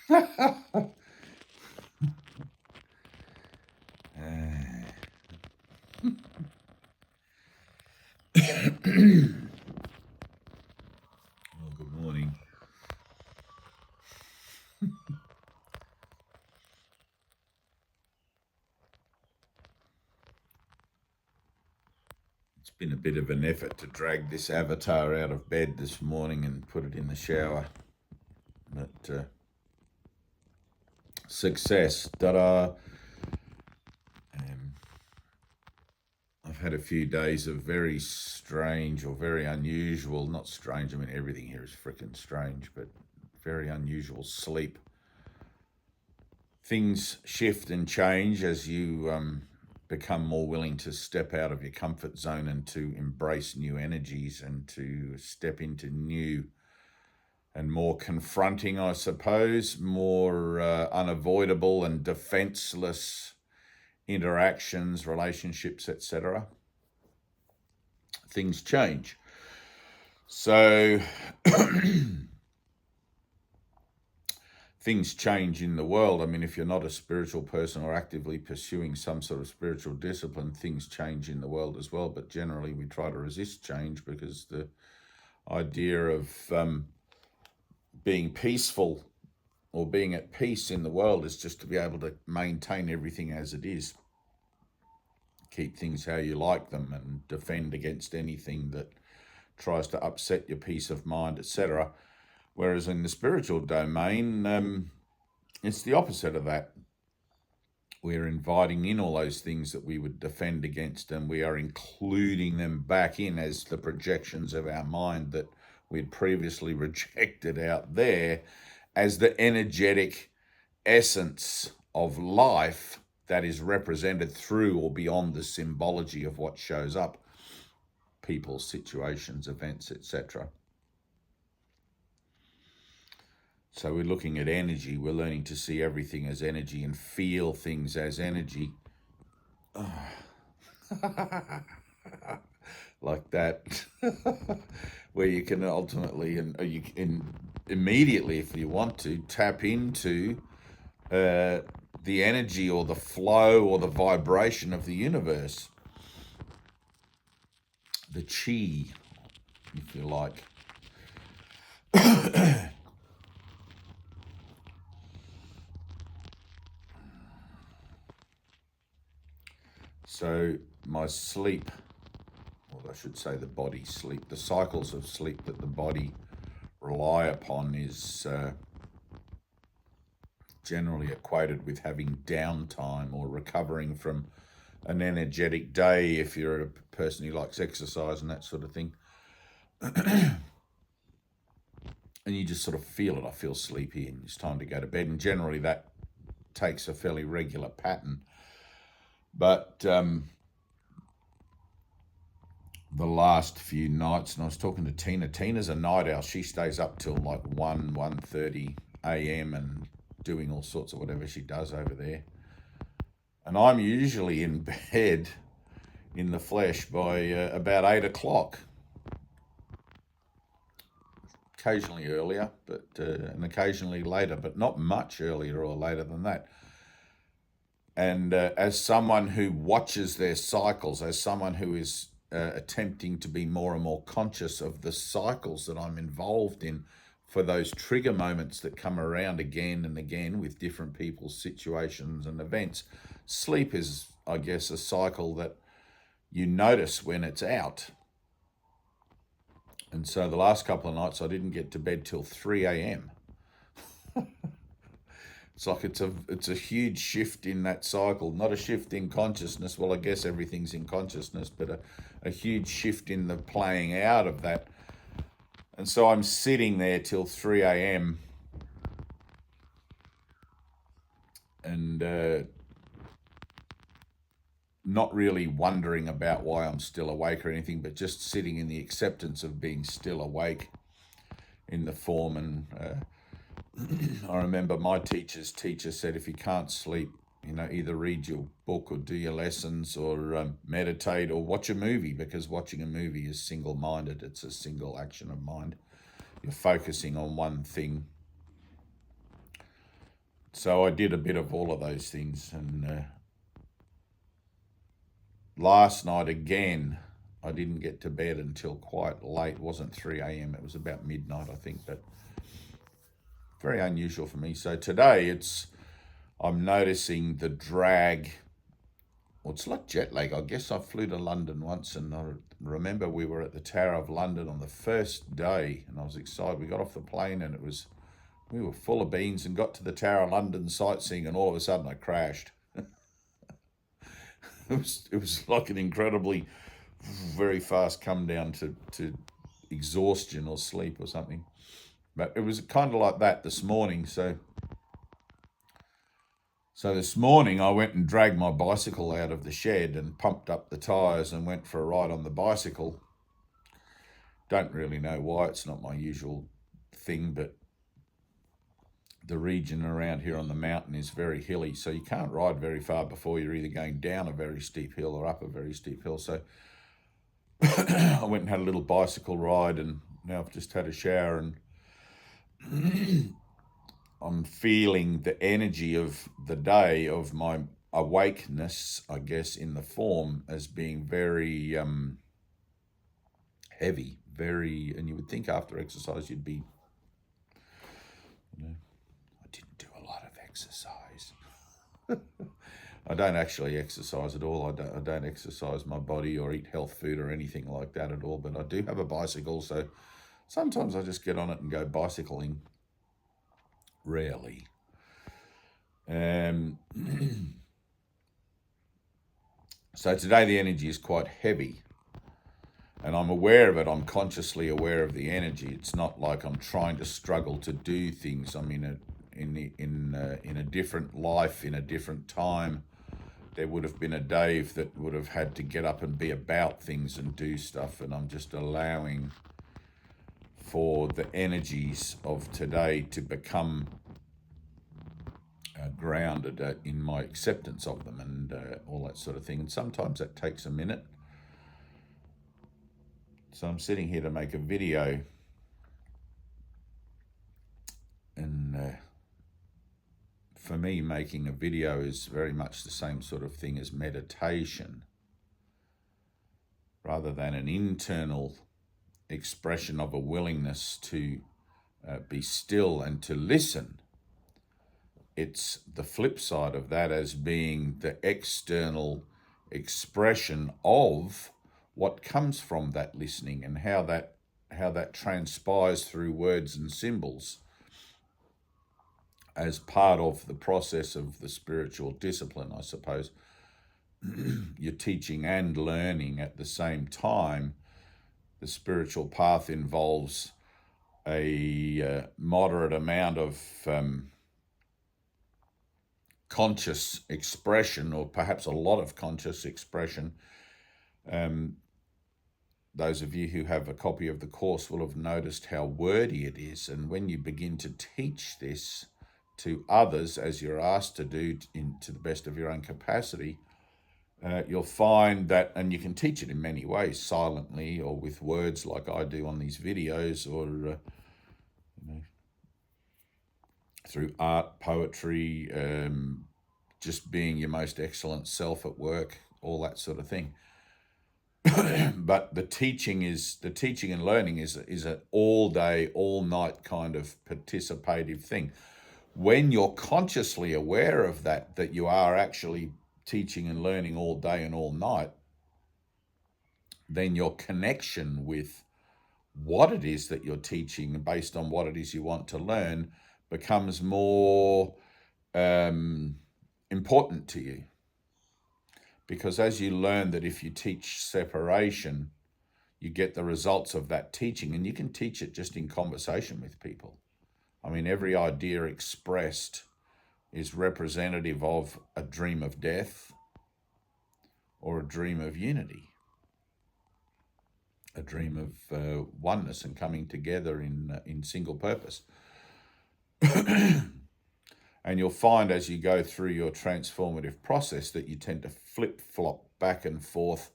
Well, good morning. It's been a bit of an effort to drag this avatar out of bed this morning and put it in the shower. But success. Ta-da. I've had a few days of very strange or very unusual, not strange, I mean everything here is freaking strange, but very unusual sleep. Things shift and change as you become more willing to step out of your comfort zone and to embrace new energies and to step into new and more confronting, I suppose, more unavoidable and defenseless interactions, relationships, etc. Things change. So things change in the world. I mean, if you're not a spiritual person or actively pursuing some sort of spiritual discipline, things change in the world as well. But generally, we try to resist change because the idea of being peaceful or being at peace in the world is just to be able to maintain everything as it is. Keep things how you like them and defend against anything that tries to upset your peace of mind, etc. Whereas in the spiritual domain, it's the opposite of that. We're inviting in all those things that we would defend against, and we are including them back in as the projections of our mind that we'd previously rejected out there as the energetic essence of life that is represented through or beyond the symbology of what shows up, people, situations, events, etc. So we're looking at energy. We're learning to see everything as energy and feel things as energy. Like that, where you can ultimately, and you can immediately, if you want to, tap into the energy or the flow or the vibration of the universe. The chi, if you like. So my sleep, or I should say the body sleep, the cycles of sleep that the body rely upon is generally equated with having downtime or recovering from an energetic day if you're a person who likes exercise and that sort of thing. And you just sort of feel it. I feel sleepy and it's time to go to bed. And generally that takes a fairly regular pattern. But the last few nights, and I was talking to Tyna. Tina's a night owl. She stays up till like 1:30 a.m. and doing all sorts of whatever she does over there. And I'm usually in bed in the flesh by about 8 o'clock. Occasionally earlier, but and occasionally later, but not much earlier or later than that. And as someone who watches their cycles, as someone who is attempting to be more and more conscious of the cycles that I'm involved in for those trigger moments that come around again and again with different people's situations and events, sleep is, I guess, a cycle that you notice when it's out. And so the last couple of nights I didn't get to bed till 3 a.m. It's like it's a huge shift in that cycle, not a shift in consciousness. Well, I guess everything's in consciousness, but a huge shift in the playing out of that. And so I'm sitting there till 3 a.m. and not really wondering about why I'm still awake or anything, but just sitting in the acceptance of being still awake in the form. And I remember my teacher's teacher said, if you can't sleep, either read your book or do your lessons or meditate or watch a movie, because watching a movie is single-minded. It's a single action of mind. You're focusing on one thing. So I did a bit of all of those things. And last night again, I didn't get to bed until quite late. It wasn't 3 a.m. It was about midnight, I think, but very unusual for me. So today I'm noticing the drag. Well, it's like jet lag. I guess I flew to London once, and I remember we were at the Tower of London on the first day, and I was excited. We got off the plane, and we were full of beans, and got to the Tower of London sightseeing, and all of a sudden I crashed. It was like an incredibly, very fast come down to exhaustion or sleep or something. But it was kind of like that this morning. So this morning I went and dragged my bicycle out of the shed and pumped up the tyres and went for a ride on the bicycle. Don't really know why. It's not my usual thing, but the region around here on the mountain is very hilly, so you can't ride very far before you're either going down a very steep hill or up a very steep hill. So I went and had a little bicycle ride, and now I've just had a shower, and I'm feeling the energy of the day, of my awakeness, I guess, in the form as being very heavy, and you would think after exercise you'd be, I didn't do a lot of exercise. I don't actually exercise at all. I don't exercise my body or eat health food or anything like that at all, but I do have a bicycle, so sometimes I just get on it and go bicycling. Rarely. So today the energy is quite heavy, and I'm aware of it. I'm consciously aware of the energy. It's not like I'm trying to struggle to do things. I'm in a different life, in a different time. There would have been a Dave that would have had to get up and be about things and do stuff, and I'm just allowing for the energies of today to become grounded in my acceptance of them, and all that sort of thing. And sometimes that takes a minute. So I'm sitting here to make a video, and for me, making a video is very much the same sort of thing as meditation, rather than an internal expression of a willingness to be still and to listen. It's the flip side of that, as being the external expression of what comes from that listening, and how that transpires through words and symbols as part of the process of the spiritual discipline, I suppose. You're teaching and learning at the same time. The spiritual path involves a moderate amount of conscious expression, or perhaps a lot of conscious expression. Those of you who have a copy of the course will have noticed how wordy it is, and when you begin to teach this to others, as you're asked to do to the best of your own capacity, you'll find that, and you can teach it in many ways, silently or with words like I do on these videos, or through art, poetry, just being your most excellent self at work, all that sort of thing. But the teaching and learning is an all day, all night kind of participative thing. When you're consciously aware of that you are actually teaching and learning all day and all night, then your connection with what it is that you're teaching based on what it is you want to learn becomes more important to you. Because as you learn that if you teach separation, you get the results of that teaching, and you can teach it just in conversation with people. I mean, every idea expressed is representative of a dream of death or a dream of unity, a dream of oneness and coming together in single purpose. And you'll find as you go through your transformative process that you tend to flip-flop back and forth,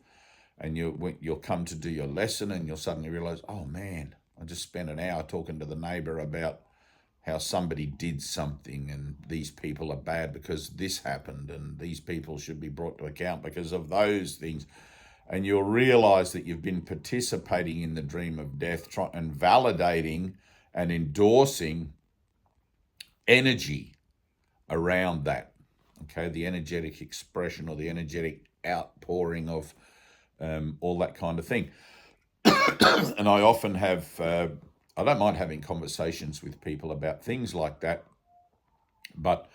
and you'll come to do your lesson and you'll suddenly realize, oh man, I just spent an hour talking to the neighbor about how somebody did something and these people are bad because this happened and these people should be brought to account because of those things. And you'll realize that you've been participating in the dream of death and validating and endorsing energy around that, okay? The energetic expression or the energetic outpouring of all that kind of thing. And I often have, I don't mind having conversations with people about things like that, but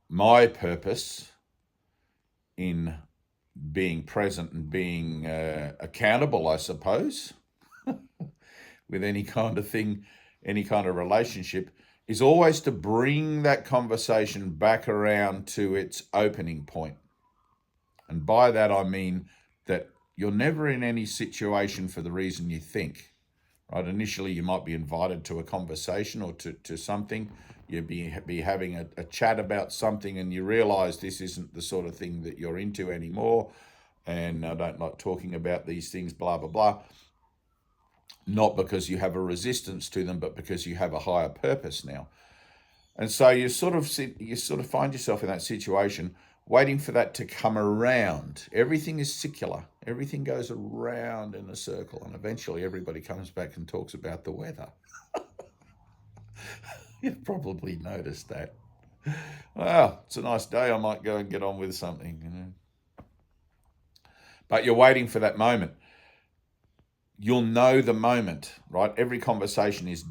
my purpose in being present and being accountable, I suppose, with any kind of thing, any kind of relationship, is always to bring that conversation back around to its opening point. And by that, I mean that you're never in any situation for the reason you think, right? Initially, you might be invited to a conversation or to something. You'd be having a chat about something and you realize this isn't the sort of thing that you're into anymore. And I don't like talking about these things, blah, blah, blah. Not because you have a resistance to them, but because you have a higher purpose now. And so you sort of find yourself in that situation, waiting for that to come around. Everything is circular. Everything goes around in a circle, and eventually everybody comes back and talks about the weather. You've probably noticed that. Well, it's a nice day. I might go and get on with something, you know. But you're waiting for that moment. You'll know the moment, right? Every conversation is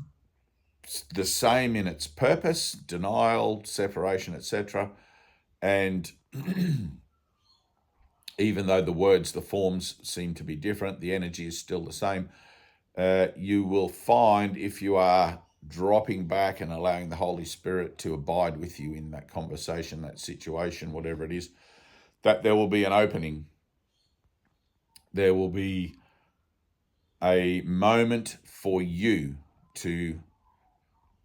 the same in its purpose, denial, separation, etc. And even though the words, the forms seem to be different, the energy is still the same. You will find, if you are dropping back and allowing the Holy Spirit to abide with you in that conversation, that situation, whatever it is, that there will be an opening. There will be a moment for you to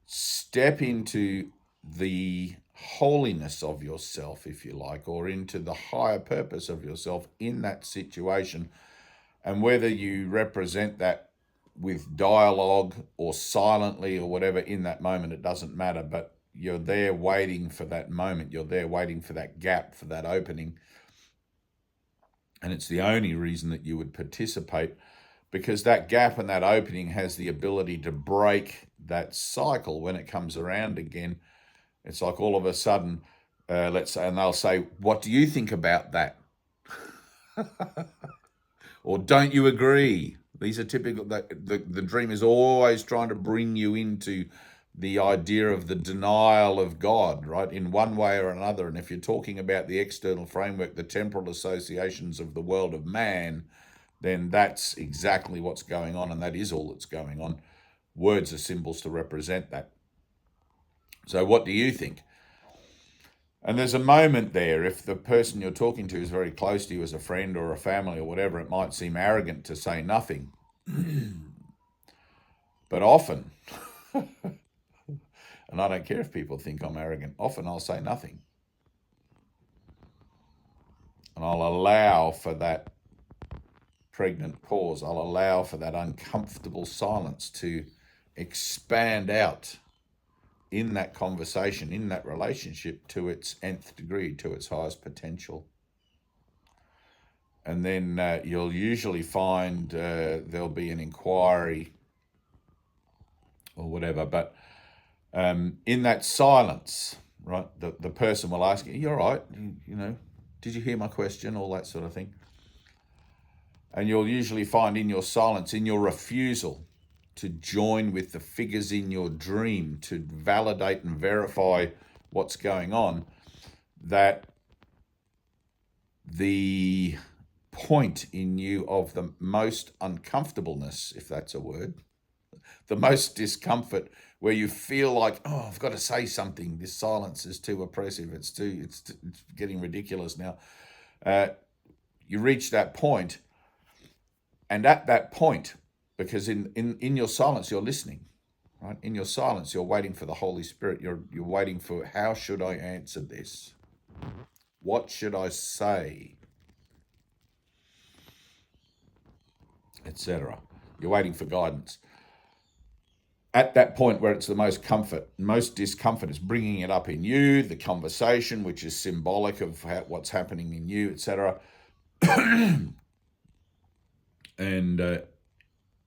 step into the holiness of yourself, if you like, or into the higher purpose of yourself in that situation. And whether you represent that with dialogue or silently or whatever in that moment, it doesn't matter, but you're there waiting for that moment. You're there waiting for that gap, for that opening. And it's the only reason that you would participate, because that gap and that opening has the ability to break that cycle when it comes around again. It's like all of a sudden, let's say, and they'll say, what do you think about that? Or don't you agree? These are typical, the dream is always trying to bring you into the idea of the denial of God, right, in one way or another. And if you're talking about the external framework, the temporal associations of the world of man, then that's exactly what's going on, and that is all that's going on. Words are symbols to represent that. So what do you think? And there's a moment there, if the person you're talking to is very close to you as a friend or a family or whatever, it might seem arrogant to say nothing. But often, and I don't care if people think I'm arrogant, often I'll say nothing. And I'll allow for that pregnant pause. I'll allow for that uncomfortable silence to expand out in that conversation, in that relationship, to its nth degree, to its highest potential. And then you'll usually find there'll be an inquiry or whatever, but in that silence, right, the person will ask you, you're right, you know, did you hear my question, all that sort of thing. And you'll usually find in your silence, in your refusal to join with the figures in your dream, to validate and verify what's going on, that the point in you of the most uncomfortableness, if that's a word, the most discomfort, where you feel like, oh, I've got to say something. This silence is too oppressive. It's getting ridiculous now. You reach that point, and at that point, because in your silence you're listening, right? In your silence you're waiting for the Holy Spirit. You're waiting for, how should I answer this? What should I say? Etc. You're waiting for guidance. At that point where it's the most discomfort is bringing it up in you, the conversation, which is symbolic of what's happening in you, etc. And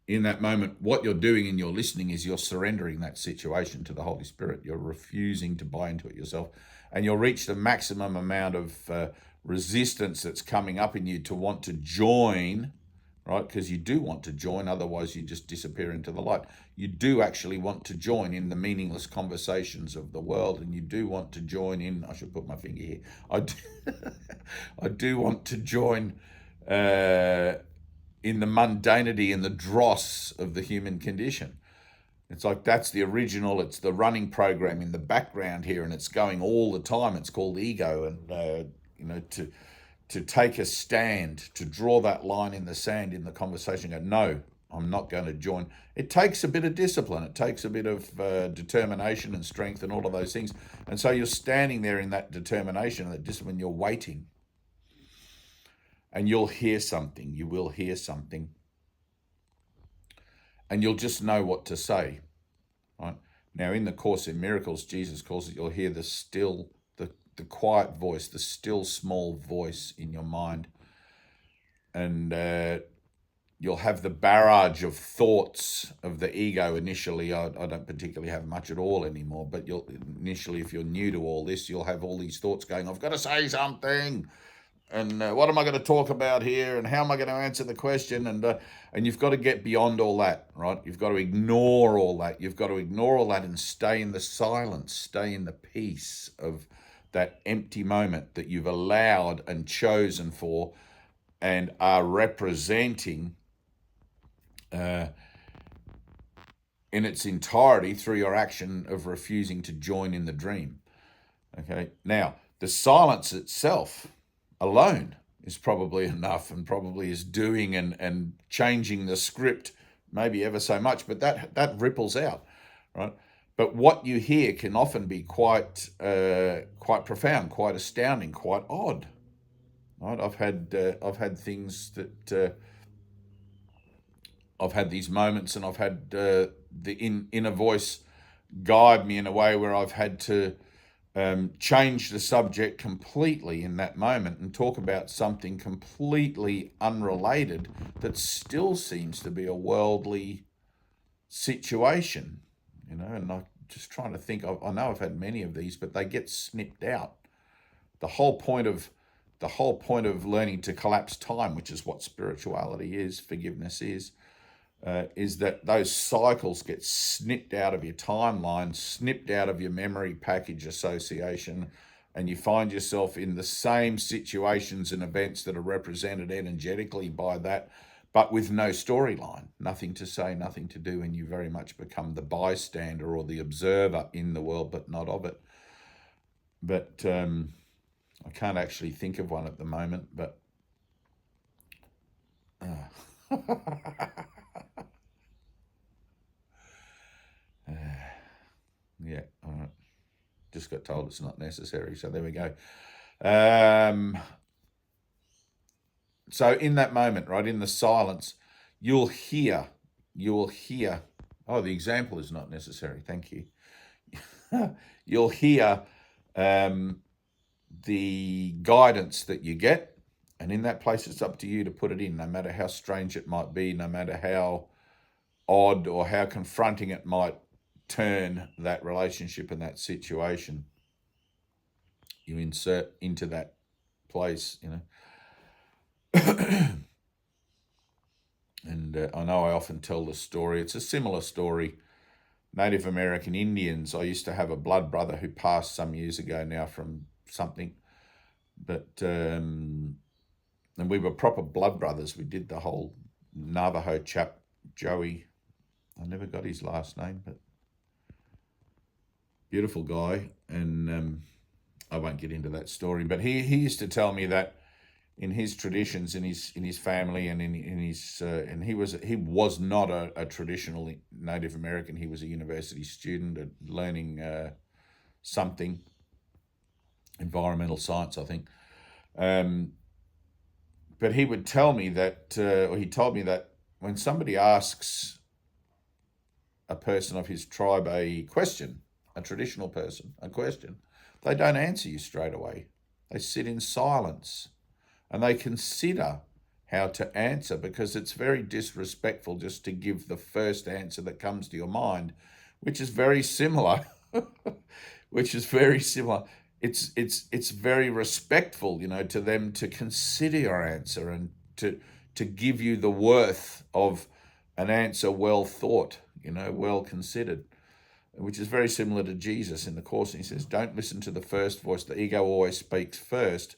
in that moment, what you're doing in your listening is you're surrendering that situation to the Holy Spirit. You're refusing to buy into it yourself. And you'll reach the maximum amount of resistance that's coming up in you to want to join, right? Because you do want to join, otherwise you just disappear into the light. You do actually want to join in the meaningless conversations of the world, and you do want to join in, I should put my finger here, I do want to join in the mundanity and the dross of the human condition. It's like that's the original, it's the running program in the background here, and it's going all the time. It's called ego. And to take a stand, to draw that line in the sand in the conversation, go, no, I'm not going to join. It takes a bit of discipline. It takes a bit of determination and strength and all of those things. And so you're standing there in that determination and that discipline, you're waiting. And you'll hear something. You will hear something. And you'll just know what to say. Right? Now, in the Course in Miracles, Jesus calls it, you'll hear the still, the quiet voice, the still small voice in your mind. And you'll have the barrage of thoughts of the ego initially. I don't particularly have much at all anymore, but initially, if you're new to all this, you'll have all these thoughts going, I've got to say something. And what am I going to talk about here? And how am I going to answer the question? And you've got to get beyond all that, right? You've got to ignore all that. You've got to ignore all that and stay in the silence, stay in the peace of that empty moment that you've allowed and chosen for and are representing in its entirety through your action of refusing to join in the dream. Okay. Now, the silence itself alone is probably enough, and probably is doing and changing the script maybe ever so much, but that ripples out, right? But what you hear can often be quite profound, quite astounding, quite odd, right? I've had things that I've had these moments, and I've had the inner voice guide me in a way where I've had to change the subject completely in that moment and talk about something completely unrelated that still seems to be a worldly situation, and I'm just trying to think. I know I've had many of these, but they get snipped out. The whole point of learning to collapse time, which is what spirituality is, forgiveness is that those cycles get snipped out of your timeline, snipped out of your memory package association, and you find yourself in the same situations and events that are represented energetically by that, but with no storyline, nothing to say, nothing to do, and you very much become the bystander or the observer in the world, but not of it. But I can't actually think of one at the moment, but yeah, all right. Just got told it's not necessary, so there we go. So in that moment, right, in the silence, you'll hear, oh, the example is not necessary, thank you. You'll hear the guidance that you get, and in that place, it's up to you to put it in, no matter how strange it might be, no matter how odd or how confronting it might turn that relationship and that situation. You insert into that place, And I know I often tell the story. It's a similar story Native American Indians. I used to have a blood brother who passed some years ago now from something, but and we were proper blood brothers. We did the whole Navajo chap, Joey. I never got his last name, but beautiful guy. And I won't get into that story, but he used to tell me that in his traditions, in his family, and in his and he was not a traditional Native American. He was a university student learning something, environmental science, I think. But he would tell me that, or he told me that when somebody asks a person of his tribe a question, a traditional person, a question, they don't answer you straight away. They sit in silence and they consider how to answer, because it's very disrespectful just to give the first answer that comes to your mind, which is very similar, which is very similar. It's very respectful, to them to consider your answer and to give you the worth of an answer well thought, well considered, which is very similar to Jesus in the Course. And he says, don't listen to the first voice. The ego always speaks first,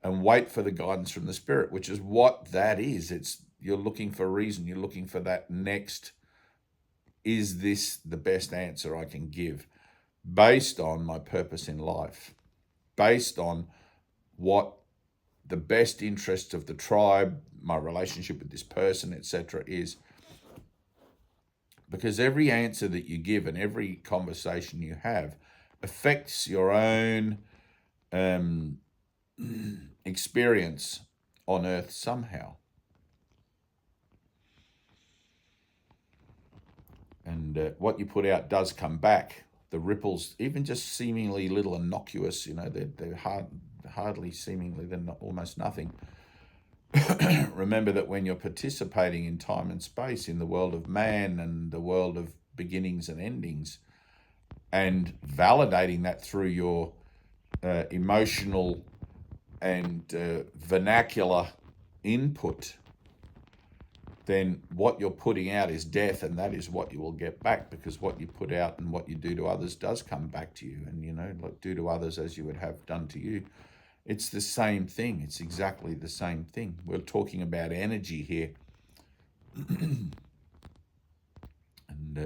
and wait for the guidance from the Spirit, which is what that is. You're looking for a reason. You're looking for that next, is this the best answer I can give based on my purpose in life, based on what the best interest of the tribe, my relationship with this person, etc. is. Because every answer that you give and every conversation you have affects your own experience on earth somehow. And what you put out does come back. The ripples, even just seemingly little innocuous, they're hardly seemingly, they're almost nothing. Remember that when you're participating in time and space, in the world of man and the world of beginnings and endings, and validating that through your emotional and vernacular input, then what you're putting out is death, and that is what you will get back, because what you put out and what you do to others does come back to you. And, do to others as you would have done to you. It's the same thing. It's exactly the same thing. We're talking about energy here. And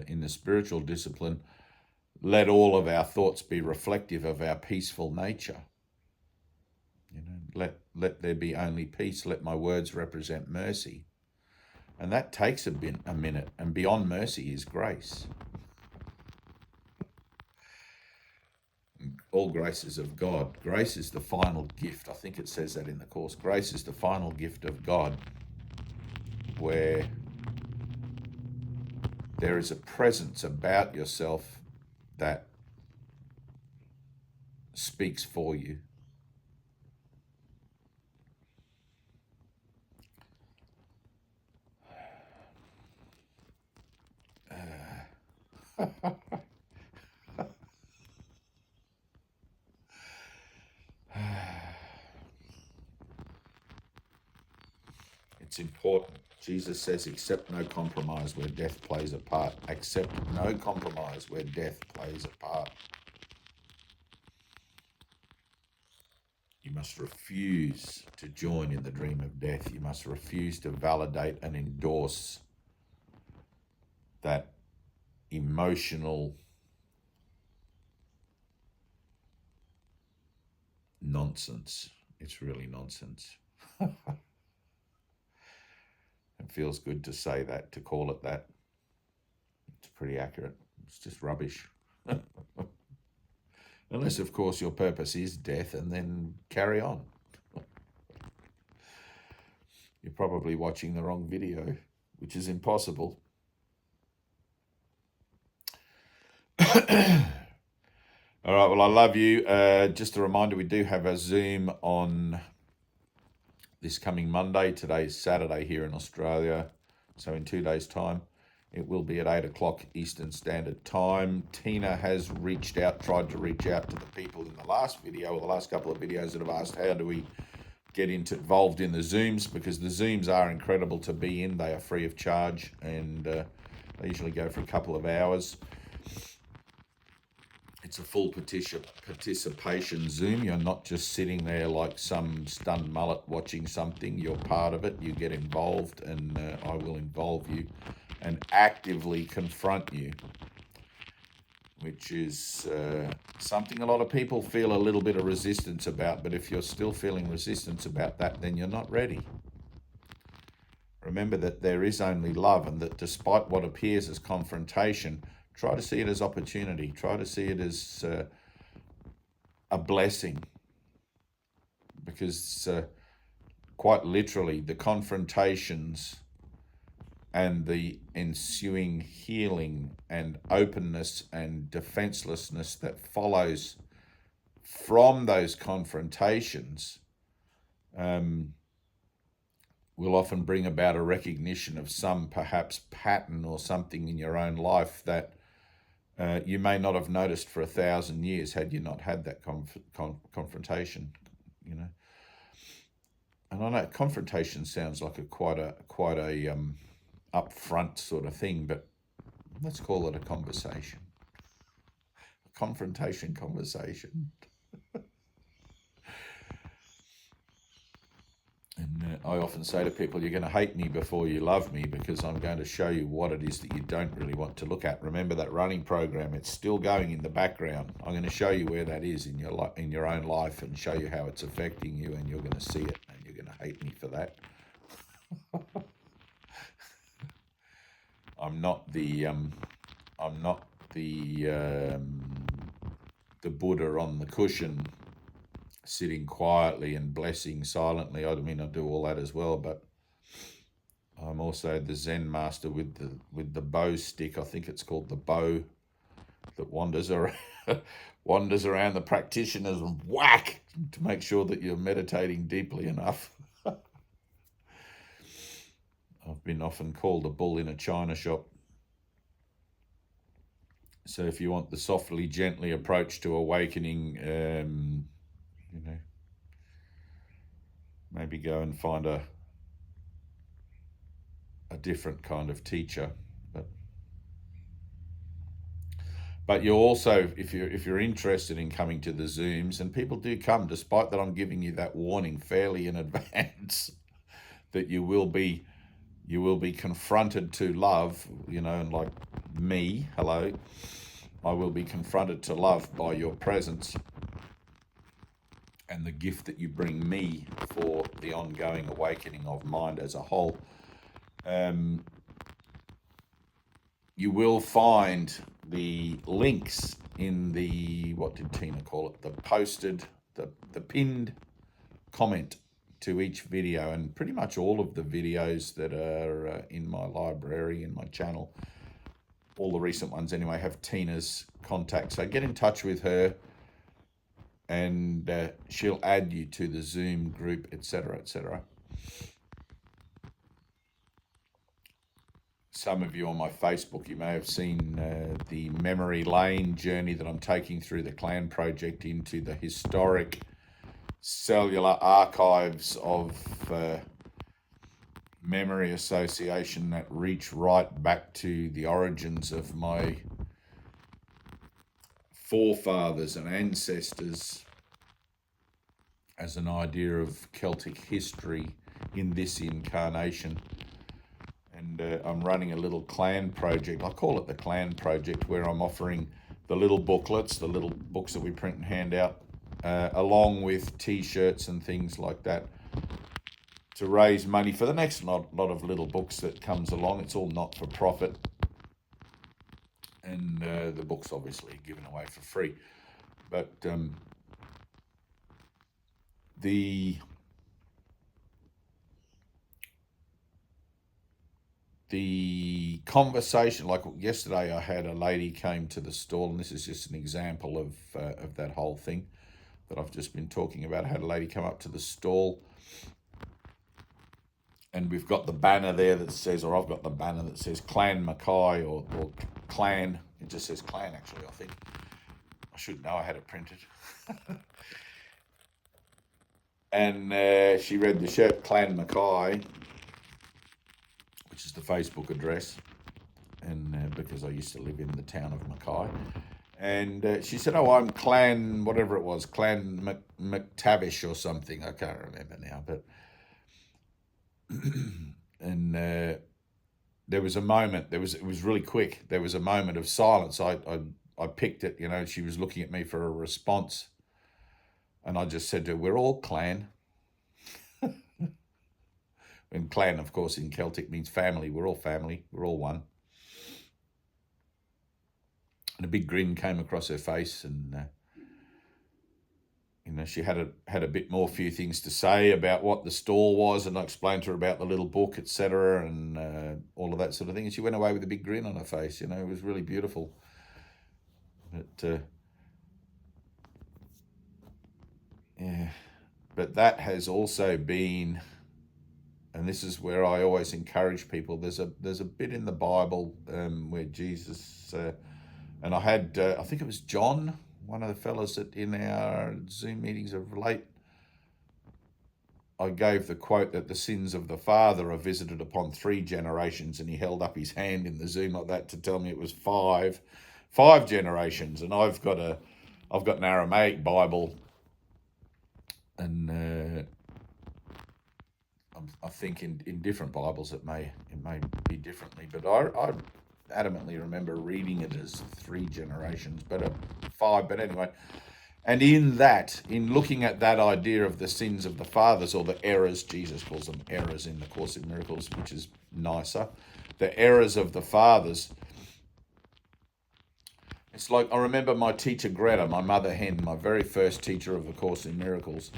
in the spiritual discipline, let all of our thoughts be reflective of our peaceful nature. Let there be only peace. Let my words represent mercy. And that takes a minute. And beyond mercy is grace. All grace is of God. Grace is the final gift. I think it says that in the Course. Grace is the final gift of God, where there is a presence about yourself that speaks for you. It's important. Jesus says, accept no compromise where death plays a part. Accept no compromise where death plays a part. You must refuse to join in the dream of death. You must refuse to validate and endorse that emotional nonsense. It's really nonsense. It feels good to say that, to call it that. It's pretty accurate. It's just rubbish. Unless, of course, your purpose is death, and then carry on. You're probably watching the wrong video, which is impossible. All right, well, I love you. Just a reminder, we do have a Zoom on this coming Monday. Today is Saturday here in Australia, so in 2 days' time. It will be at 8 o'clock Eastern Standard Time. Tyna has tried to reach out to the people in the last video, or the last couple of videos, that have asked, how do we get involved in the Zooms? Because the Zooms are incredible to be in. They are free of charge, and they usually go for a couple of hours. It's a full participation Zoom. You're not just sitting there like some stunned mullet watching something. You're part of it. You get involved, and I will involve you and actively confront you, which is something a lot of people feel a little bit of resistance about. But if you're still feeling resistance about that, then you're not ready. Remember that there is only love, and that despite what appears as confrontation, try to see it as opportunity. Try to see it as a blessing, because quite literally the confrontations and the ensuing healing and openness and defenselessness that follows from those confrontations will often bring about a recognition of some perhaps pattern or something in your own life that you may not have noticed for 1,000 years had you not had that confrontation, you know. And I know confrontation sounds like quite a upfront sort of thing, but let's call it a conversation, a confrontation conversation. And I often say to people, you're going to hate me before you love me, because I'm going to show you what it is that you don't really want to look at. Remember that running program, it's still going in the background. I'm going to show you where that is in your own life, and show you how it's affecting you, and you're going to see it, and you're going to hate me for that. I'm not the Buddha on the cushion, sitting quietly and blessing silently. I mean, I do all that as well, but I'm also the Zen master with the bow stick. I think it's called the bow, that wanders around the practitioners and whack to make sure that you're meditating deeply enough. I've been often called a bull in a china shop. So if you want the softly, gently approach to awakening, you know, maybe go and find a different kind of teacher. But you also, if you're interested in coming to the Zooms, and people do come, despite that I'm giving you that warning fairly in advance, that you will be confronted to love, you know, and like me, hello, I will be confronted to love by your presence and the gift that you bring me for the ongoing awakening of mind as a whole. You will find the links in the, what did Tina call it, the pinned comment to each video, and pretty much all of the videos that are in my library, in my channel, all the recent ones anyway, have Tina's contact. So get in touch with her, and she'll add you to the Zoom group, etc., etc. Some of you on my Facebook, you may have seen the memory lane journey that I'm taking through the Clan Project into the historic cellular archives of memory association that reach right back to the origins of my forefathers and ancestors, as an idea of Celtic history in this incarnation. And I'm running a little clan project. I call it the Clan Project, where I'm offering the little booklets, the little books that we print and hand out, along with T-shirts and things like that, to raise money for the next lot of little books that comes along. It's all not for profit, and the books obviously given away for free. But the conversation, like yesterday, I had a lady came to the stall, and this is just an example of that whole thing that I've just been talking about. I had a lady come up to the stall, and we've got the banner there that says, or I've got the banner that says Clan Mackay, or Clan. It just says Clan, actually, I think. I should know, I had it printed. And she read the shirt, Clan Mackay, which is the Facebook address, and because I used to live in the town of Mackay. And she said, "Oh, I'm Clan whatever it was, Clan McTavish or something. I can't remember now, but." And there was a moment. It was really quick. There was a moment of silence. I picked it. You know, she was looking at me for a response, and I just said to her, "We're all clan." And clan, of course, in Celtic means family. We're all family. We're all one. And a big grin came across her face, and you know, she had a bit more, few things to say about what the stall was, and I explained to her about the little book, etc., and all of that sort of thing. And she went away with a big grin on her face. You know, it was really beautiful. But yeah, but that has also been, and this is where I always encourage people. There's a bit in the Bible where Jesus, and I had I think it was John, one of the fellas that in our Zoom meetings of late, I gave the quote that the sins of the father are visited upon 3 generations, and he held up his hand in the Zoom like that to tell me it was five generations. And I've got an Aramaic Bible, and I think in different Bibles it may be differently, but I adamantly remember reading it as 3 generations, but 5. But anyway, and in looking at that idea of the sins of the fathers, or the errors, Jesus calls them errors in the Course in Miracles, which is nicer, the errors of the fathers. It's like, I remember my teacher Greta, my mother hen, my very first teacher of the Course in Miracles.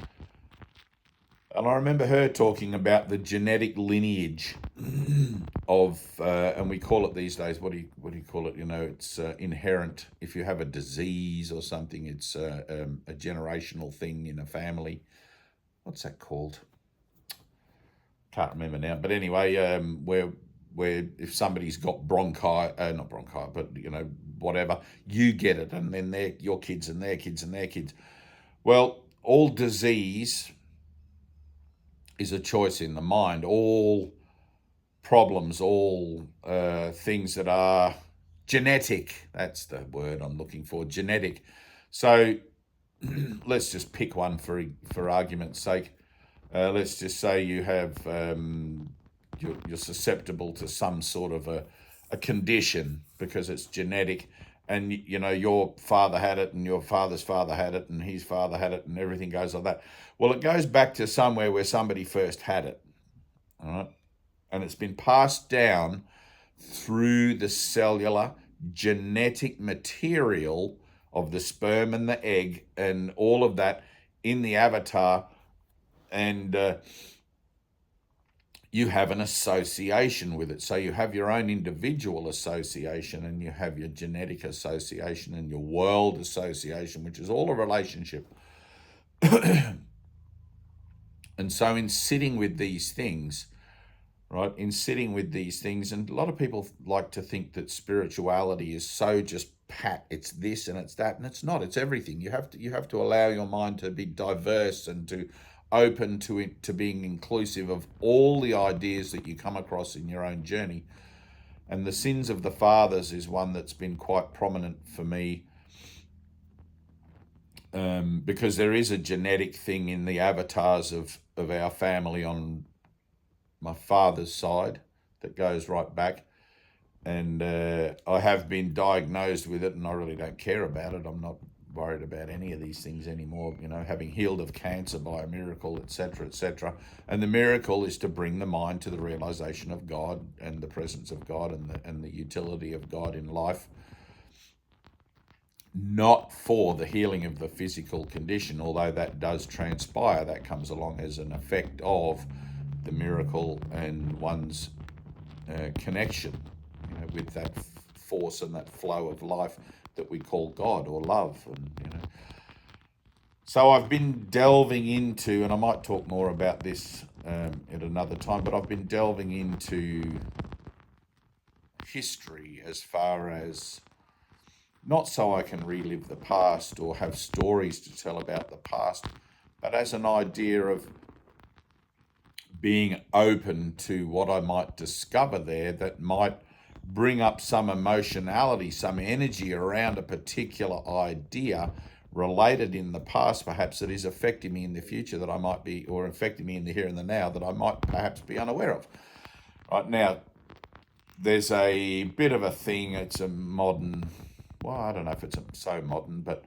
And I remember her talking about the genetic lineage of, and we call it these days, what do you call it? You know, it's inherent. If you have a disease or something, it's a generational thing in a family. What's that called? Can't remember now. But anyway, where if somebody's got not bronchi, but you know, whatever, you get it, and then your kids and their kids and their kids. Well, all disease is a choice in the mind. All problems, all things that are genetic, that's the word I'm looking for, genetic. So let's just pick one for argument's sake. Let's just say you have, you're susceptible to some sort of a condition because it's genetic, and you know, your father had it, and your father's father had it, and his father had it, and everything goes like that. Well, it goes back to somewhere where somebody first had it, all right? And it's been passed down through the cellular genetic material of the sperm and the egg and all of that in the avatar, and you have an association with it. So you have your own individual association, and you have your genetic association and your world association, which is all a relationship. And so in sitting with these things, right, and a lot of people like to think that spirituality is so just pat, it's this and it's that, and it's not. It's everything. You have to allow your mind to be diverse and to open to it, to being inclusive of all the ideas that you come across in your own journey. And the sins of the fathers is one that's been quite prominent for me, because there is a genetic thing in the avatars of our family on my father's side that goes right back. And I have been diagnosed with it, and I really don't care about it. I'm not worried about any of these things anymore, you know, having healed of cancer by a miracle, etc., etc. And the miracle is to bring the mind to the realization of God and the presence of God and the utility of God in life, not for the healing of the physical condition, although that does transpire. That comes along as an effect of the miracle and one's connection, you know, with that force and that flow of life that we call God or love. And you know, so I've been delving into, and I might talk more about this at another time, but I've been delving into history as far as, not so I can relive the past or have stories to tell about the past, but as an idea of being open to what I might discover there that might bring up some emotionality, some energy around a particular idea related in the past, perhaps, that is affecting me in the future that I might be, or affecting me in the here and the now that I might perhaps be unaware of. Right now, there's a bit of a thing, it's a modern, well, I don't know if it's so modern, but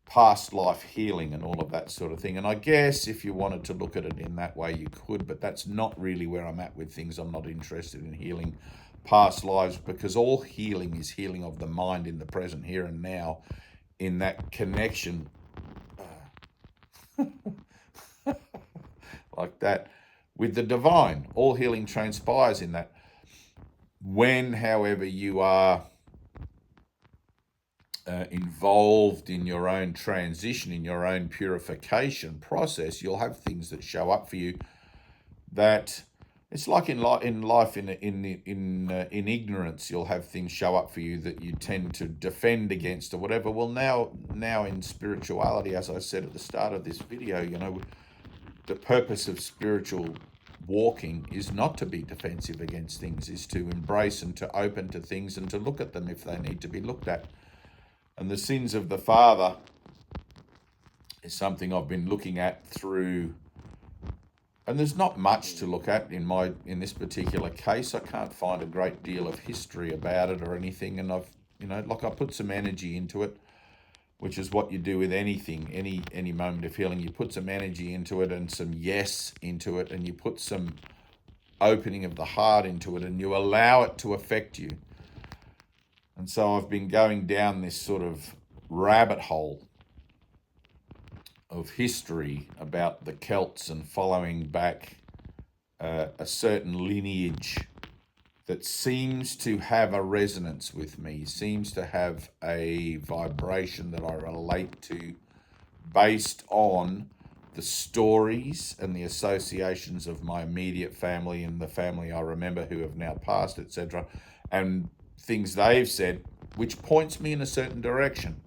past life healing and all of that sort of thing. And I guess if you wanted to look at it in that way, you could, but that's not really where I'm at with things. I'm not interested in healing past lives, because all healing is healing of the mind in the present, here and now, in that connection like that with the divine. All healing transpires in that. When, however, you are involved in your own transition, in your own purification process, you'll have things that show up for you that it's like in life, in ignorance, you'll have things show up for you that you tend to defend against or whatever. Well, now in spirituality, as I said at the start of this video, you know, the purpose of spiritual walking is not to be defensive against things, is to embrace and to open to things and to look at them if they need to be looked at. And the sins of the father is something I've been looking at through, and there's not much to look at in this particular case. I can't find a great deal of history about it or anything, and I've, you know, like I put some energy into it, which is what you do with anything, any moment of healing. You put some energy into it and some yes into it, and you put some opening of the heart into it, and you allow it to affect you. And so I've been going down this sort of rabbit hole of history about the Celts and following back a certain lineage that seems to have a resonance with me, seems to have a vibration that I relate to based on the stories and the associations of my immediate family and the family I remember who have now passed, etc., and things they've said, which points me in a certain direction.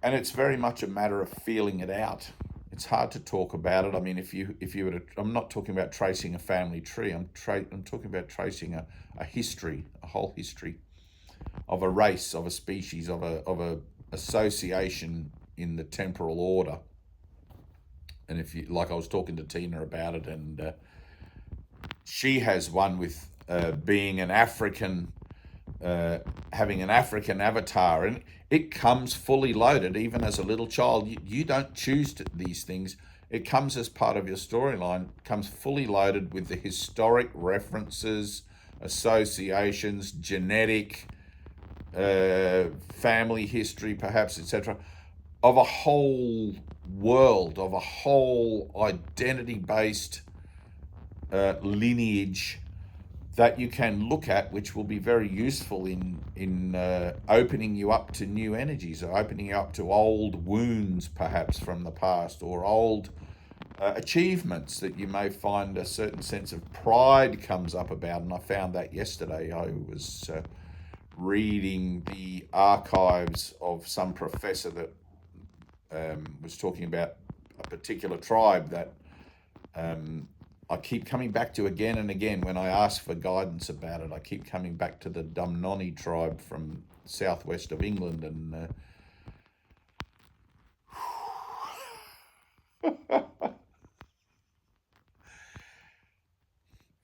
And it's very much a matter of feeling it out. It's hard to talk about it. I mean, if you were to, I'm not talking about tracing a family tree. I'm talking about tracing a history, a whole history of a race, of a species, of a association in the temporal order. And if you, like, I was talking to Tyna about it, and she has one with being an African, having an African avatar, and it comes fully loaded. Even as a little child, you don't choose these things. It comes as part of your storyline, comes fully loaded with the historic references, associations, genetic, family history, perhaps, etc., of a whole world, of a whole identity-based lineage that you can look at, which will be very useful in opening you up to new energies, or opening you up to old wounds, perhaps, from the past, or old achievements that you may find a certain sense of pride comes up about. And I found that yesterday. I was reading the archives of some professor that was talking about a particular tribe that I keep coming back to again and again when I ask for guidance about it. I keep coming back to the Dumnonny tribe from southwest of England, and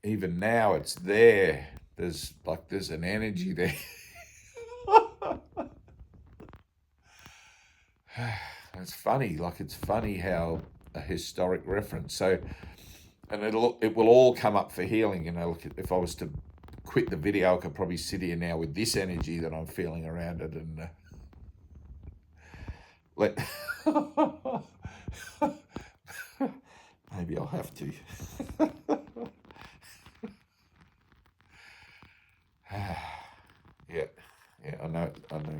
even now it's there. There's an energy there. It's funny, it's funny how a historic reference. So, and it will all come up for healing. You know, if I was to quit the video, I could probably sit here now with this energy that I'm feeling around it, and maybe I'll have to. Yeah, I know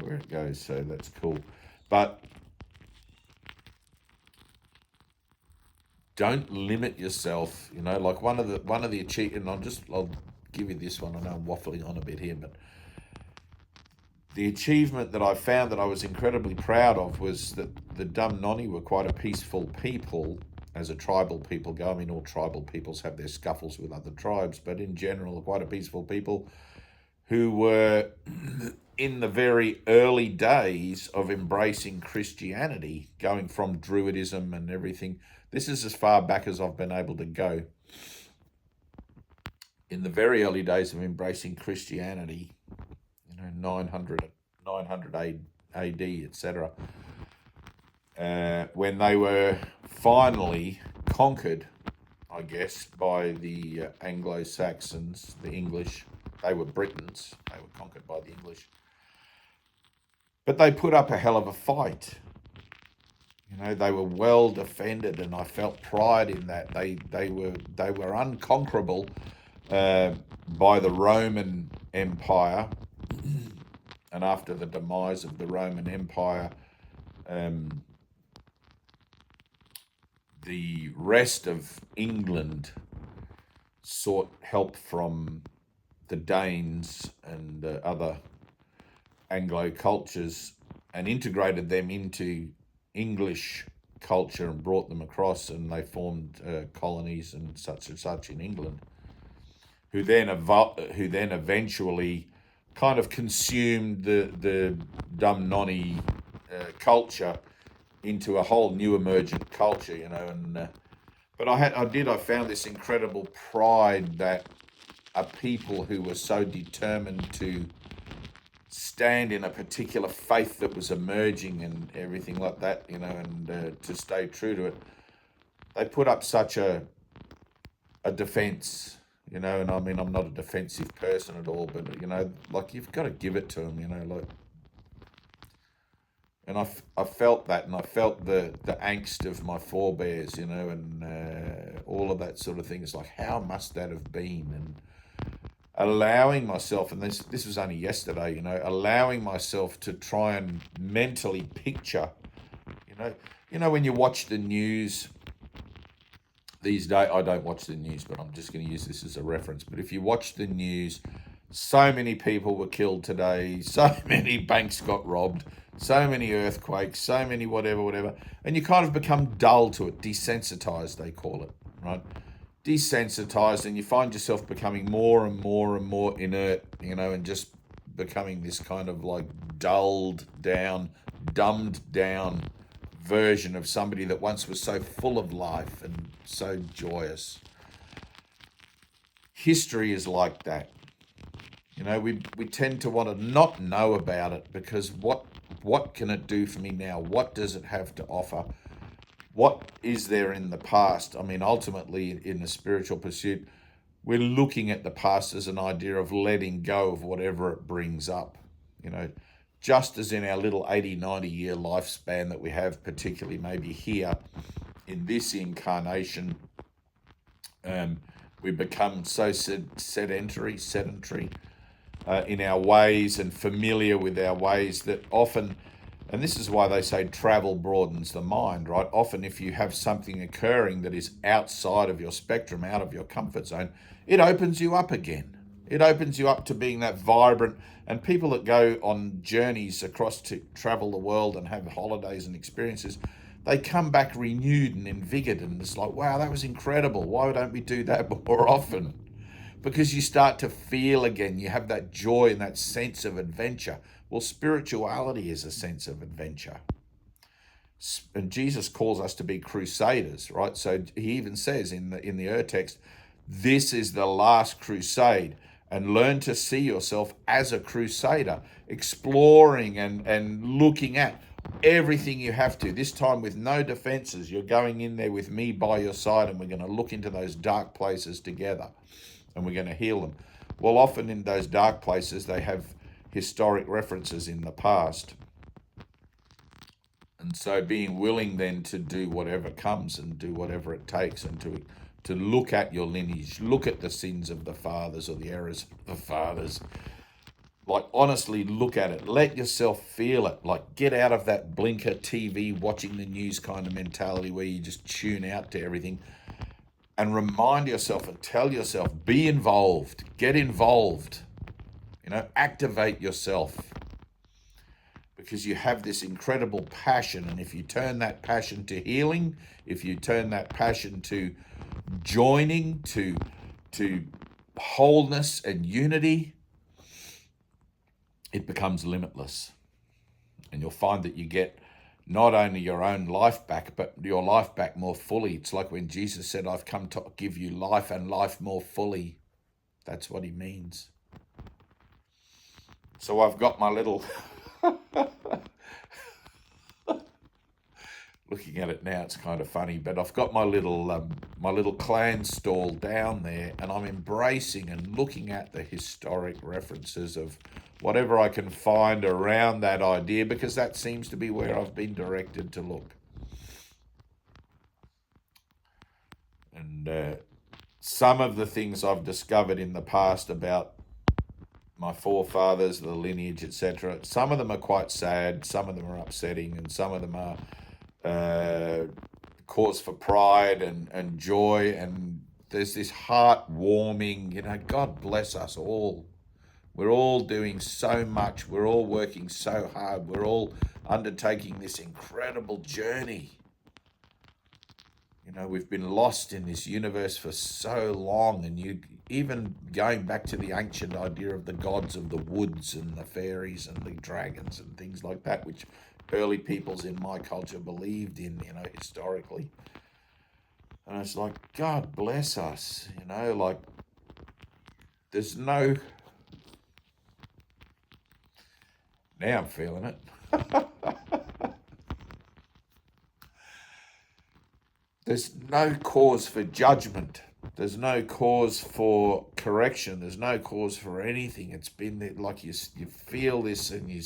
where it goes, so that's cool. But don't limit yourself. You know, like one of the achievements, and I'll give you this one. I know I'm waffling on a bit here, but the achievement that I found that I was incredibly proud of was that the Dumnonny were quite a peaceful people as a tribal people go. I mean, all tribal peoples have their scuffles with other tribes, but in general, quite a peaceful people. who were in the very early days of embracing Christianity, going from Druidism and everything. This is as far back as I've been able to go. In the very early days of embracing Christianity, 900 AD, etc., when they were finally conquered, I guess, by the Anglo-Saxons, the English. They were Britons. They were conquered by the English. But they put up a hell of a fight. They were well defended, and I felt pride in that. They were unconquerable by the Roman Empire. And after the demise of the Roman Empire, the rest of England sought help from the Danes and other Anglo cultures and integrated them into English culture and brought them across, and they formed colonies and such in England, who then eventually kind of consumed the dumb nonny culture into a whole new emergent culture, and but I found this incredible pride that a people who were so determined to stand in a particular faith that was emerging and everything like that, and to stay true to it, they put up such a defense, and I mean, I'm not a defensive person at all, but like, you've got to give it to them, like. And I felt that, and I felt the angst of my forebears, and all of that sort of thing. It's like, how must that have been? And allowing myself, and this was only yesterday, allowing myself to try and mentally picture, when you watch the news these days. I don't watch the news, but I'm just going to use this as a reference. But if you watch the news, so many people were killed today, so many banks got robbed, so many earthquakes, so many whatever, and you kind of become dull to it, desensitized, they call it, right? Desensitized, and you find yourself becoming more and more and more inert, and just becoming this kind of like dulled down, dumbed down version of somebody that once was so full of life and so joyous. History is like that. We tend to want to not know about it, because what can it do for me now? What does it have to offer? What is there in the past? I mean, ultimately, in the spiritual pursuit, we're looking at the past as an idea of letting go of whatever it brings up. Just as in our little 80, 90-year lifespan that we have, particularly maybe here in this incarnation, we become so sedentary in our ways and familiar with our ways that often, and this is why they say travel broadens the mind, right? Often if you have something occurring that is outside of your spectrum, out of your comfort zone, it opens you up again. It opens you up to being that vibrant, and people that go on journeys across to travel the world and have holidays and experiences, they come back renewed and invigorated, and it's like, wow, that was incredible. Why don't we do that more often? Because you start to feel again, you have that joy and that sense of adventure. Well, spirituality is a sense of adventure. And Jesus calls us to be crusaders, right? So he even says in the text, this is the last crusade, and learn to see yourself as a crusader, exploring and looking at everything you have to, this time with no defenses. You're going in there with me by your side, and we're going to look into those dark places together, and we're going to heal them. Well, often in those dark places, they have historic references in the past. And so being willing then to do whatever comes and do whatever it takes, and to look at your lineage, look at the sins of the fathers or the errors of the fathers. Like, honestly, look at it. Let yourself feel it. Like, get out of that blinker TV, watching the news kind of mentality where you just tune out to everything, and remind yourself and tell yourself, be involved, get involved, activate yourself, because you have this incredible passion. And if you turn that passion to healing, if you turn that passion to joining, to wholeness and unity, it becomes limitless. And you'll find that you get not only your own life back, but your life back more fully. It's like when Jesus said, I've come to give you life and life more fully. That's what he means. So I've got my little, looking at it now, it's kind of funny, but I've got my little clan stall down there, and I'm embracing and looking at the historic references of whatever I can find around that idea, because that seems to be where I've been directed to look. And some of the things I've discovered in the past about my forefathers, the lineage, etc., some of them are quite sad, some of them are upsetting, and some of them are cause for pride and joy. And there's this heart-warming, God bless us all. We're all doing so much. We're all working so hard. We're all undertaking this incredible journey. We've been lost in this universe for so long, and you even going back to the ancient idea of the gods of the woods and the fairies and the dragons and things like that, which early peoples in my culture believed in, historically. And it's like, God bless us, like there's no... Now I'm feeling it. There's no cause for judgment. There's no cause for correction. There's no cause for anything. It's been like you feel this, and you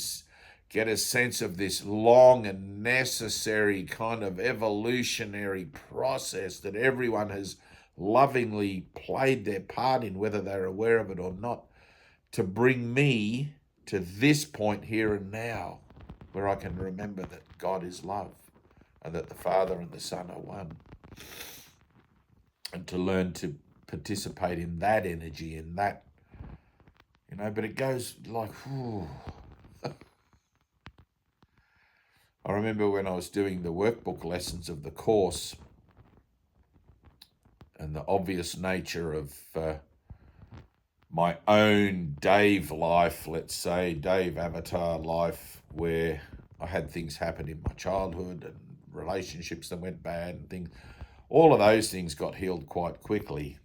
get a sense of this long and necessary kind of evolutionary process that everyone has lovingly played their part in, whether they're aware of it or not, to bring me to this point here and now, where I can remember that God is love and that the Father and the Son are one. And to learn to participate in that energy, in that, but it goes like, whew. I remember when I was doing the workbook lessons of the course, and the obvious nature of my own Dave life, let's say, Dave avatar life, where I had things happen in my childhood and relationships that went bad and things. All of those things got healed quite quickly.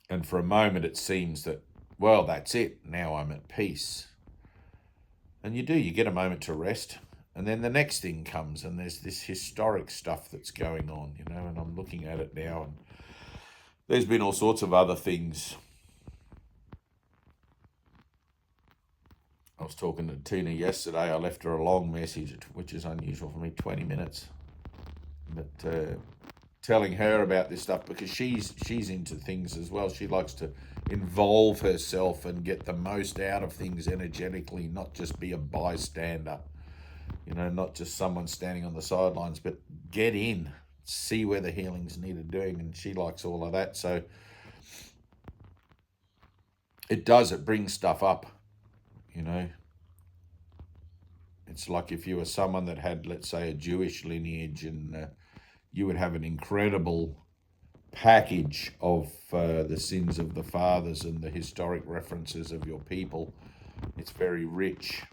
And for a moment it seems that, well, that's it. Now I'm at peace. And you get a moment to rest. And then the next thing comes, and there's this historic stuff that's going on, and I'm looking at it now, and there's been all sorts of other things. I was talking to Tyna yesterday. I left her a long message, which is unusual for me, 20 minutes. But telling her about this stuff, because she's into things as well. She likes to involve herself and get the most out of things energetically, not just be a bystander, not just someone standing on the sidelines, but get in, see where the healing's needed doing. And she likes all of that. So it brings stuff up. It's like if you were someone that had, let's say, a Jewish lineage, and you would have an incredible package of the sins of the fathers and the historic references of your people. It's very rich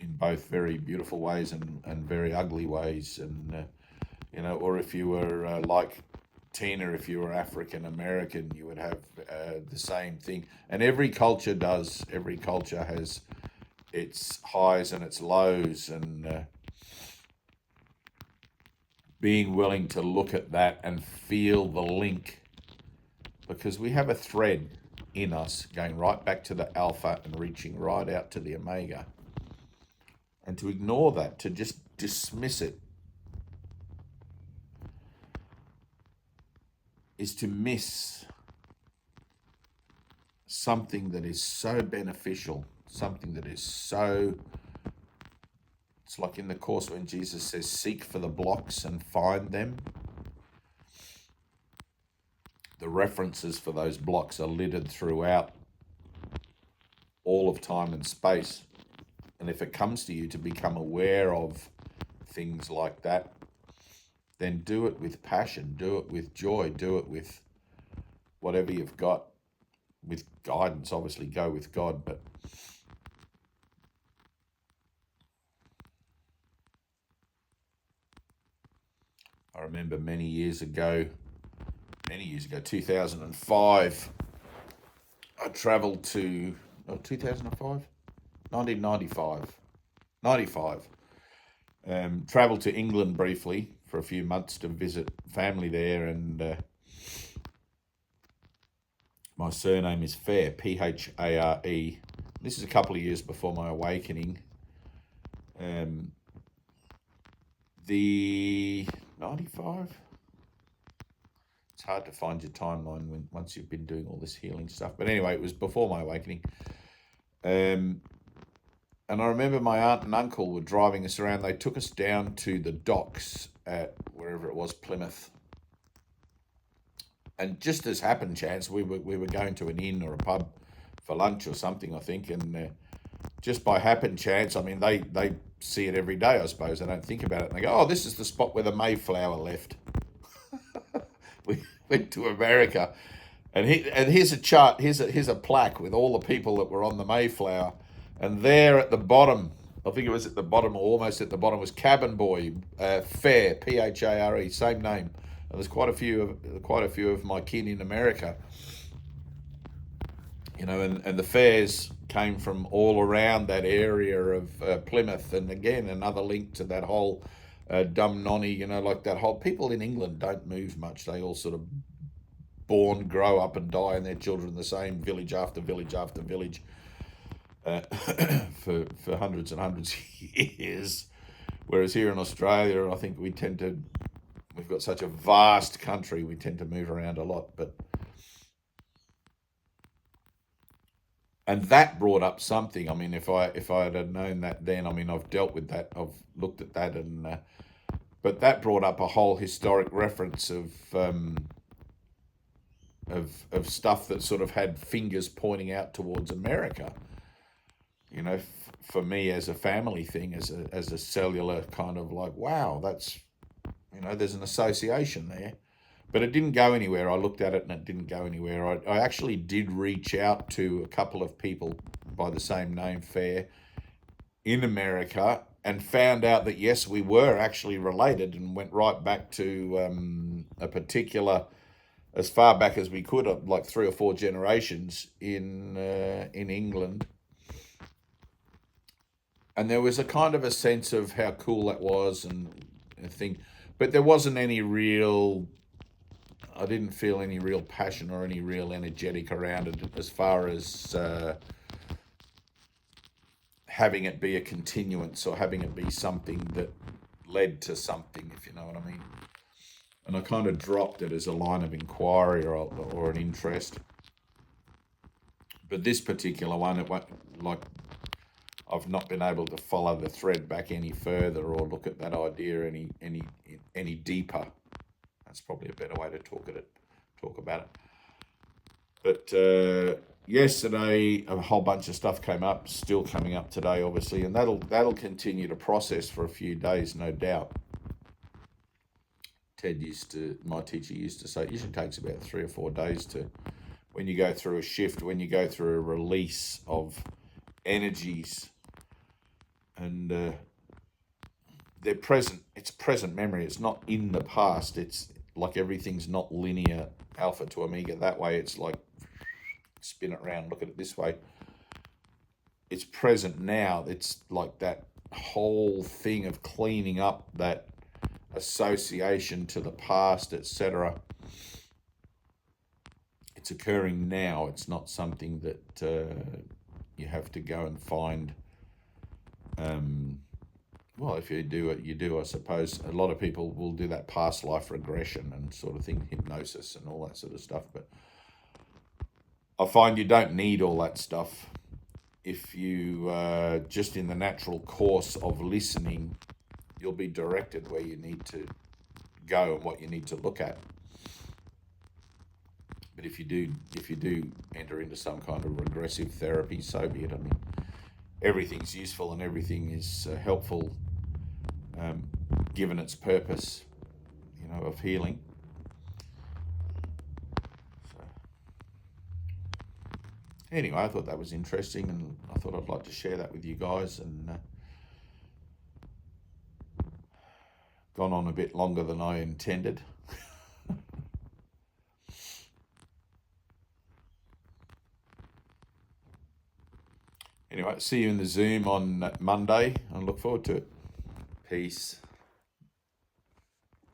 in both very beautiful ways and very ugly ways. And, or if you were like Tyna, if you were African American, you would have the same thing. And every culture does. Every culture has its highs and its lows, and being willing to look at that and feel the link, because we have a thread in us going right back to the alpha and reaching right out to the omega. And to ignore that, to just dismiss it, is to miss something that is so beneficial, something that is so... It's like in the Course when Jesus says, seek for the blocks and find them. The references for those blocks are littered throughout all of time and space. And if it comes to you to become aware of things like that, then do it with passion, do it with joy, do it with whatever you've got. with guidance, obviously go with God. But I remember many years ago, 2005, I travelled to, 2005? 1995. 95. Travelled to England briefly for a few months to visit family there, and my surname is Phare, Phare. This is a couple of years before my awakening. The 95? It's hard to find your timeline once you've been doing all this healing stuff. But anyway, it was before my awakening. And I remember my aunt and uncle were driving us around. They took us down to the docks at wherever it was, Plymouth. And just as happen chance, we were going to an inn or a pub for lunch or something, I think. And just by happen chance, I mean, they see it every day, I suppose. They don't think about it. And they go, oh, this is the spot where the Mayflower left. We went to America. And here's a chart, here's a plaque with all the people that were on the Mayflower. And there at the bottom, I think it was at the bottom or almost at the bottom, was Cabin Boy, Phare, Phare, same name. And there's quite a few of my kin in America, you know, and the Phares came from all around that area of Plymouth, and again another link to that whole dumb nonny, you know, like that whole people in England don't move much. They all sort of born, grow up, and die, and their children the same village after village after village for hundreds and hundreds of years. Whereas here in Australia, I think we've got such a vast country, we tend to move around a lot. And that brought up something. I mean, if I had known that then, I mean, I've dealt with that, I've looked at that, and but that brought up a whole historic reference of stuff that sort of had fingers pointing out towards America. You know, for me as a family thing, as a cellular kind of like, wow, that's, you know, there's an association there. But it didn't go anywhere. I looked at it and it didn't go anywhere. I actually did reach out to a couple of people by the same name, Phare, in America, and found out that, yes, we were actually related, and went right back to a particular, as far back as we could, like 3 or 4 generations in England. And there was a kind of a sense of how cool that was and a thing. But there wasn't any real, I didn't feel any real passion or any real energetic around it as far as having it be a continuance or having it be something that led to something, if you know what I mean. And I kind of dropped it as a line of inquiry or an interest. But this particular one, it went like, I've not been able to follow the thread back any further or look at that idea any deeper. That's probably a better way to talk about it. But yesterday, a whole bunch of stuff came up, still coming up today, obviously, and that'll continue to process for a few days, no doubt. My teacher used to say, it usually takes about 3 or 4 days when you go through a shift, when you go through a release of energies, and they're present. It's present memory. It's not in the past. It's like everything's not linear, alpha to omega. That way, it's like, spin it around, look at it this way. It's present now. It's like that whole thing of cleaning up that association to the past, etc. It's occurring now. It's not something that you have to go and find. Well, if you do it, you do, I suppose. A lot of people will do that past life regression and sort of thing, hypnosis and all that sort of stuff. But I find you don't need all that stuff if you just in the natural course of listening, you'll be directed where you need to go and what you need to look at. But if you do enter into some kind of regressive therapy, so be it. I mean, everything's useful and everything is helpful, given its purpose, you know, of healing. Anyway, I thought that was interesting, and I thought I'd like to share that with you guys, and gone on a bit longer than I intended. Anyway, see you in the Zoom on Monday. I look forward to it. Peace.